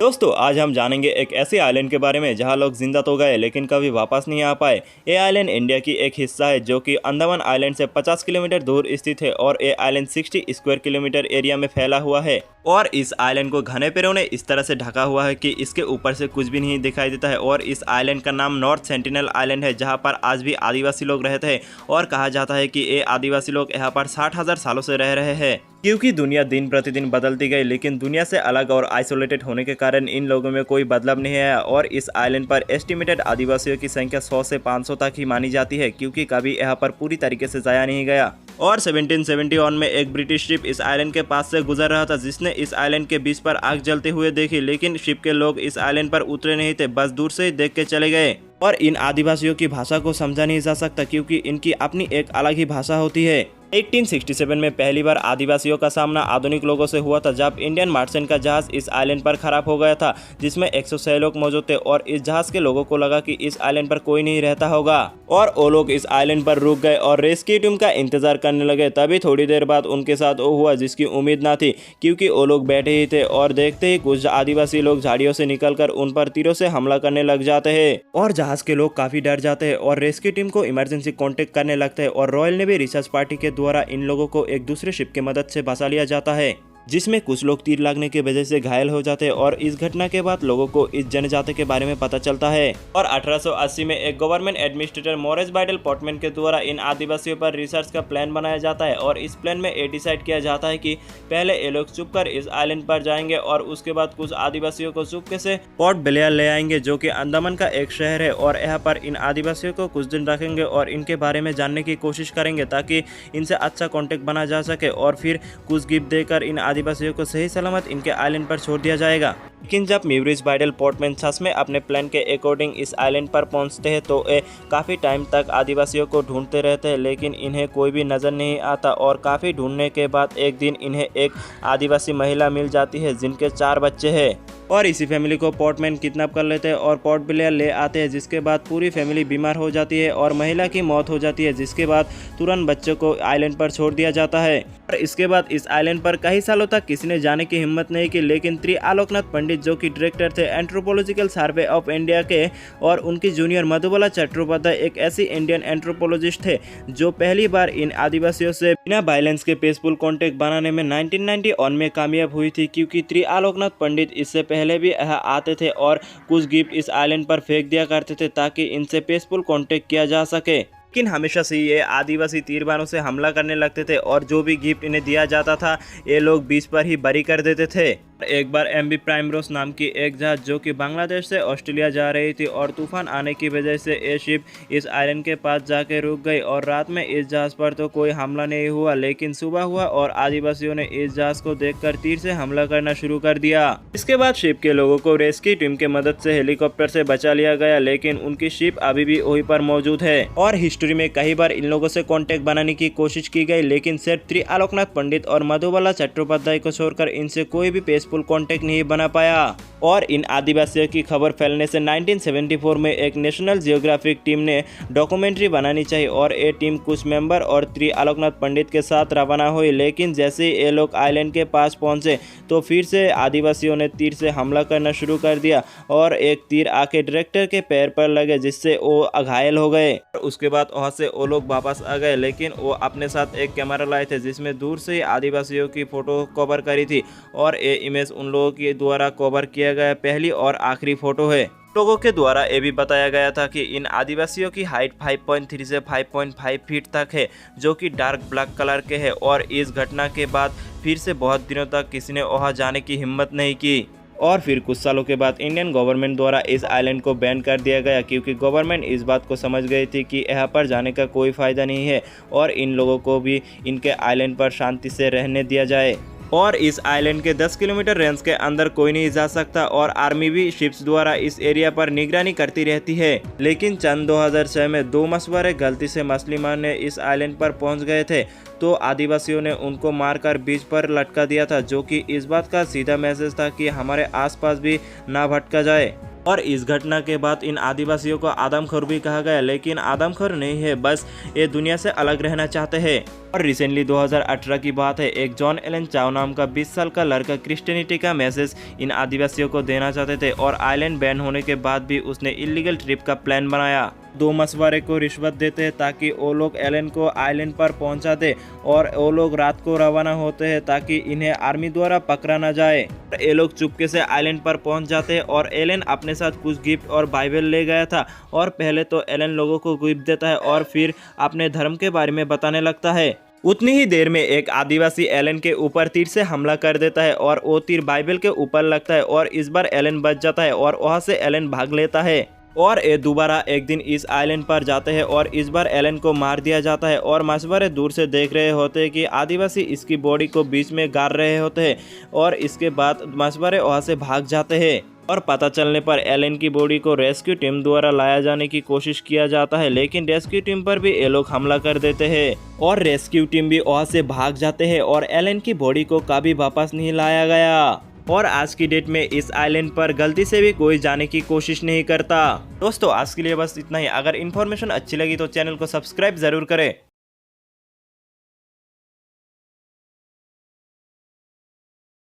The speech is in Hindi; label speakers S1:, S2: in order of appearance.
S1: दोस्तों आज हम जानेंगे एक ऐसे आइलैंड के बारे में जहां लोग जिंदा तो गए लेकिन कभी वापस नहीं आ पाए। ये आइलैंड इंडिया की एक हिस्सा है जो कि अंडमान आइलैंड से 50 किलोमीटर दूर स्थित है और ये आइलैंड 60 स्क्वायर किलोमीटर एरिया में फैला हुआ है। और इस आइलैंड को घने पेड़ों ने इस तरह से ढका हुआ है कि इसके ऊपर से कुछ भी नहीं दिखाई देता है। और इस आइलैंड का नाम नॉर्थ सेंटिनल आइलैंड है जहाँ पर आज भी आदिवासी लोग रहते हैं और कहा जाता है कि ये आदिवासी लोग यहाँ पर 60,000 सालों से रह रहे हैं। क्योंकि दुनिया दिन प्रतिदिन बदलती गई लेकिन दुनिया से अलग और आइसोलेटेड होने के कारण इन लोगों में कोई बदलाव नहीं आया। और इस आइलैंड पर एस्टिमेटेड आदिवासियों की संख्या 100 से 500 तक ही मानी जाती है क्योंकि कभी यहाँ पर पूरी तरीके से जाया नहीं गया। और 1771 में एक ब्रिटिश शिप इस आइलैंड के पास से गुजर रहा था जिसने इस आइलैंड के बीच पर आग जलते हुए देखी, लेकिन शिप के लोग इस आइलैंड पर उतरे नहीं थे, बस दूर से ही देख के चले गए। और इन आदिवासियों की भाषा को समझा नहीं जा सकता क्योंकि इनकी अपनी एक अलग ही भाषा होती है। 1867 में पहली बार आदिवासियों का सामना आधुनिक लोगों से हुआ था जब इंडियन मर्चेंट का जहाज इस आइलैंड पर खराब हो गया था जिसमें 106 लोग मौजूद थे। और इस जहाज के लोगों को लगा कि इस आइलैंड पर कोई नहीं रहता होगा और वो लोग इस आइलैंड पर रुक गए और रेस्क्यू टीम का इंतजार करने लगे। तभी थोड़ी देर बाद उनके साथ वो हुआ जिसकी उम्मीद न थी क्योंकि वो लोग बैठे ही थे और देखते ही कुछ आदिवासी लोग झाड़ियों से निकलकर उन पर तीरों से हमला करने लग जाते हैं और जहाज के लोग काफी डर जाते हैं और रेस्क्यू टीम को इमरजेंसी कांटेक्ट करने लगते हैं। और रॉयल नेवी रिसर्च पार्टी के द्वारा इन लोगों को एक दूसरे शिप की मदद से बचा लिया जाता है जिसमें कुछ लोग तीर लगने की वजह से घायल हो जाते हैं। और इस घटना के बाद लोगों को इस जनजाति के बारे में पता चलता है। और 1880 में एक गवर्नमेंट एडमिनिस्ट्रेटर मॉरिस बाइडल पोर्टमैन के द्वारा इन आदिवासियों पर रिसर्च का प्लान बनाया जाता है। और इस प्लान में ये डिसाइड किया जाता है कि पहले ये लोग छुपकर इस आइलैंड पर जाएंगे और उसके बाद कुछ आदिवासियों को चुपके से पोर्ट ब्लेयर ले आएंगे जो कि अंडमान का एक शहर है। और यहाँ पर इन आदिवासियों को कुछ दिन रखेंगे और इनके बारे में जानने की कोशिश करेंगे ताकि इनसे अच्छा कॉन्टेक्ट बना जा सके और फिर कुछ गिफ्ट देकर इन आदिवासियों को सही सलामत इनके आइलैंड पर छोड़ दिया जाएगा। लेकिन जब मॉरिस बाइडल पोर्टमैन सच में अपने प्लान के अकॉर्डिंग इस आइलैंड पर पहुंचते हैं तो ये काफ़ी टाइम तक आदिवासियों को ढूंढते रहते हैं लेकिन इन्हें कोई भी नज़र नहीं आता। और काफ़ी ढूंढने के बाद एक दिन इन्हें एक आदिवासी महिला मिल जाती है जिनके 4 बच्चे हैं। और इसी फैमिली को पोर्टमैन किडनैप कर लेते हैं और पोर्ट ब्लेयर ले आते हैं जिसके बाद पूरी फैमिली बीमार हो जाती है और महिला की मौत हो जाती है जिसके बाद तुरंत बच्चों को आइलैंड पर छोड़ दिया जाता है। और इसके बाद इस आइलैंड पर कई सालों तक किसी ने जाने की हिम्मत नहीं की लेकिन श्री आलोकनाथ पंडित जो कि डायरेक्टर थे एंथ्रोपोलॉजिकल सर्वे ऑफ इंडिया के और उनकी जूनियर मधुबाला चट्टोपाध्याय एक ऐसी इंडियन एंथ्रोपोलॉजिस्ट थे जो पहली बार इन आदिवासियों से बिना वायलेंस के पीसफुल कॉन्टेक्ट बनाने में 1991 में कामयाब हुई थी क्योंकि श्री आलोकनाथ पंडित इससे पहले भी यहाँ आते थे और कुछ गिफ्ट इस आइलैंड पर फेंक दिया करते थे ताकि इनसे पीसफुल कॉन्टेक्ट किया जा सके। लेकिन हमेशा से ये आदिवासी तीरबानों से हमला करने लगते थे और जो भी गिफ्ट इन्हें दिया जाता था ये लोग बीच पर ही बरी कर देते थे। एक बार MV प्राइमरोस नाम की एक जहाज जो कि बांग्लादेश से ऑस्ट्रेलिया जा रही थी और तूफान आने की वजह से ये शिप इस आइलैंड के पास जाके रुक गई। और रात में इस जहाज पर तो कोई हमला नहीं हुआ लेकिन सुबह हुआ और आदिवासियों ने इस जहाज को देखकर तीर से हमला करना शुरू कर दिया। इसके बाद शिप के लोगों को रेस्क्यू टीम की मदद से हेलीकॉप्टर से बचा लिया गया लेकिन उनकी शिप अभी भी वहीं पर मौजूद है। और हिस्ट्री में कई बार इन लोगों से कॉन्टेक्ट बनाने की कोशिश की गई लेकिन सिर्फ श्री आलोकनाथ पंडित और मधुबाला चट्टोपाध्याय को छोड़कर इनसे कोई भी पीसफुल कॉन्टेक्ट नहीं बना पाया। और इन आदिवासियों की खबर फैलने से 1974 में एक नेशनल जियोग्राफिक टीम ने डॉक्यूमेंट्री बनानी चाहिए और ये टीम कुछ मेंबर और श्री आलोकनाथ पंडित के साथ रवाना हुई। लेकिन जैसे ही ये लोग आइलैंड के पास पहुंचे तो फिर से आदिवासियों ने तीर से हमला करना शुरू कर दिया और एक तीर आके डायरेक्टर के पैर पर लगे जिससे वो घायल हो गए। उसके बाद वहाँ से वो लोग वापस आ गए लेकिन वो अपने साथ एक कैमरा लाए थे जिसमें दूर से आदिवासियों की फोटो कवर करी थी और ये इमेज उन लोगों के द्वारा कवर किया गया पहली और आखिरी फोटो है। लोगों के द्वारा ये भी बताया गया था कि इन आदिवासियों की हाइट 5.3 से 5.5 फीट तक है जो कि डार्क ब्लैक कलर के है। और इस घटना के बाद फिर से बहुत दिनों तक किसी ने वहाँ जाने की हिम्मत नहीं की। और फिर कुछ सालों के बाद इंडियन गवर्नमेंट द्वारा इस आइलैंड को बैन कर दिया गया क्योंकि गवर्नमेंट इस बात को समझ गई थी कि यहाँ पर जाने का कोई फ़ायदा नहीं है और इन लोगों को भी इनके आइलैंड पर शांति से रहने दिया जाए। और इस आइलैंड के 10 किलोमीटर रेंज के अंदर कोई नहीं जा सकता और आर्मी भी शिप्स द्वारा इस एरिया पर निगरानी करती रहती है। लेकिन सन 2006 में 2 मछुआरे गलती से मछली मारने इस आइलैंड पर पहुंच गए थे तो आदिवासियों ने उनको मारकर बीच पर लटका दिया था जो कि इस बात का सीधा मैसेज था कि हमारे आसपास भी ना भटका जाए। और इस घटना के बाद इन आदिवासियों को आदमखोर भी कहा गया, लेकिन आदमखोर नहीं है, बस ये दुनिया से अलग रहना चाहते हैं। और रिसेंटली 2018 की बात है, एक जॉन एलन चाव नाम का 20 साल का लड़का क्रिश्चियनिटी का मैसेज इन आदिवासियों को देना चाहते थे और आइलैंड बैन होने के बाद भी उसने इलीगल ट्रिप का प्लान बनाया। 2 मछुआरे को रिश्वत देते हैं ताकि वो लोग एलन को आइलैंड पर पहुंचा दे और वो लोग रात को रवाना होते हैं ताकि इन्हें आर्मी द्वारा पकड़ा न जाए। ये लोग चुपके से आइलैंड पर पहुंच जाते हैं और एलन अपने साथ कुछ गिफ्ट और बाइबल ले गया था। और पहले तो एलन लोगों को गिफ्ट देता है और फिर अपने धर्म के बारे में बताने लगता है। उतनी ही देर में एक आदिवासी एलन के ऊपर तीर से हमला कर देता है और वो तीर बाइबल के ऊपर लगता है और इस बार एलन बच जाता है और वहां से एलन भाग लेता है। और ये दोबारा एक दिन इस आइलैंड पर जाते हैं और इस बार एलन को मार दिया जाता है और मछुआरे दूर से देख रहे होते हैं कि आदिवासी इसकी बॉडी को बीच में गाड़ रहे होते हैं और इसके बाद मछुआरे वहां से भाग जाते हैं। और पता चलने पर एलन की बॉडी को रेस्क्यू टीम द्वारा लाया जाने की कोशिश किया जाता है, लेकिन रेस्क्यू टीम पर भी ये लोग हमला कर देते हैं और रेस्क्यू टीम भी वहां से भाग जाते हैं और एलन की बॉडी को कभी वापस नहीं लाया गया। और आज की डेट में इस आइलैंड पर गलती से भी कोई जाने की कोशिश नहीं करता। दोस्तों आज के लिए बस इतना ही। अगर इन्फॉर्मेशन अच्छी लगी तो चैनल को सब्सक्राइब जरूर करें।